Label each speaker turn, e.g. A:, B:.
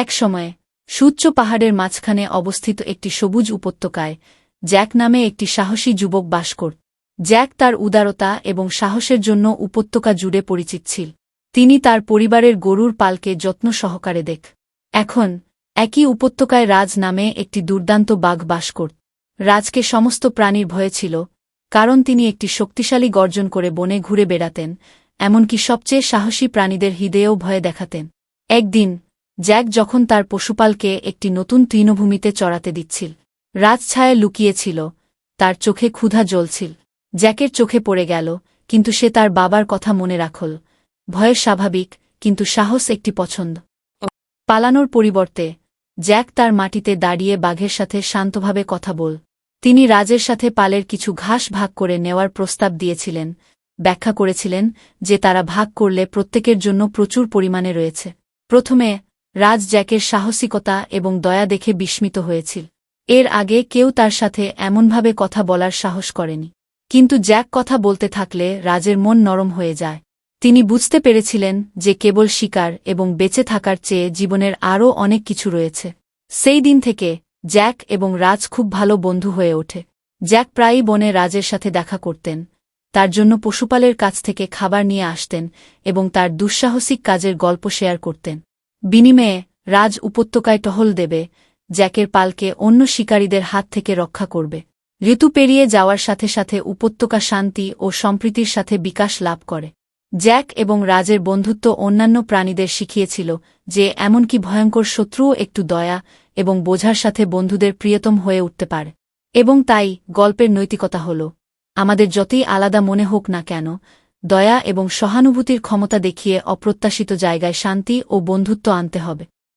A: এক সময়ে সুউচ্চ পাহাড়ের মাঝখানে অবস্থিত একটি সবুজ উপত্যকায় জ্যাক নামে একটি সাহসী যুবক বাস করত। জ্যাক তার উদারতা এবং সাহসের জন্য উপত্যকা জুড়ে পরিচিত ছিল। তিনি তার পরিবারের গরুর পালকে যত্ন সহকারে দেখ। এখন একই উপত্যকায় রাজ নামে একটি দুর্দান্ত বাঘ বাস করত। রাজকে সমস্ত প্রাণীর ভয়ে ছিল, কারণ তিনি একটি শক্তিশালী গর্জন করে বনে ঘুরে বেড়াতেন, এমনকি সবচেয়ে সাহসী প্রাণীদের হৃদয়েও ভয় দেখাতেন। একদিন জ্যাক যখন তার পশুপালকে একটি নতুন তৃণভূমিতে চড়াতে দিচ্ছিল, রাজ ছায়ায় লুকিয়েছিল, তার চোখে ক্ষুধা জ্বলছিল। জ্যাকের চোখে পড়ে গেল, কিন্তু সে তার বাবার কথা মনে রাখল। ভয়ের স্বাভাবিক, কিন্তু সাহস একটি পছন্দ। পালানোর পরিবর্তে জ্যাক তার মাটিতে দাঁড়িয়ে বাঘের সাথে শান্তভাবে কথা বল। তিনি রাজের সাথে পালের কিছু ঘাস ভাগ করে নেওয়ার প্রস্তাব দিয়েছিলেন, ব্যাখ্যা করেছিলেন যে তারা ভাগ করলে প্রত্যেকের জন্য প্রচুর পরিমাণে রয়েছে। প্রথমে রাজ জ্যাকের সাহসিকতা এবং দয়া দেখে বিস্মিত হয়েছিল। এর আগে কেউ তার সাথে এমনভাবে কথা বলার সাহস করেনি। কিন্তু জ্যাক কথা বলতে থাকলে রাজের মন নরম হয়ে যায়। তিনি বুঝতে পেরেছিলেন যে কেবল শিকার এবং বেঁচে থাকার চেয়ে জীবনের আরও অনেক কিছু রয়েছে। সেই দিন থেকে জ্যাক এবং রাজ খুব ভালো বন্ধু হয়ে ওঠে। জ্যাক প্রায়ই বনে রাজের সাথে দেখা করতেন, তার জন্য পশুপালের কাছ থেকে খাবার নিয়ে আসতেন এবং তার দুঃসাহসিক কাজের গল্প শেয়ার করতেন। বিনিময়ে রাজ উপত্যকায় টহল দেবে, জ্যাকের পালকে অন্য শিকারীদের হাত থেকে রক্ষা করবে। ঋতু পেরিয়ে যাওয়ার সাথে সাথে উপত্যকা শান্তি ও সম্প্রীতির সাথে বিকাশ লাভ করে। জ্যাক এবং রাজের বন্ধুত্ব অন্যান্য প্রাণীদের শিখিয়েছিল যে এমনকি ভয়ঙ্কর শত্রুও একটু দয়া এবং বোঝার সাথে বন্ধুদের প্রিয়তম হয়ে উঠতে পারে। এবং তাই গল্পের নৈতিকতা হল, আমাদের যতই আলাদা মনে হোক না কেন, দয়া এবং সহানুভূতির ক্ষমতা দেখিয়ে অপ্রত্যাশিত জায়গায় শান্তি ও বন্ধুত্ব আনতে হবে।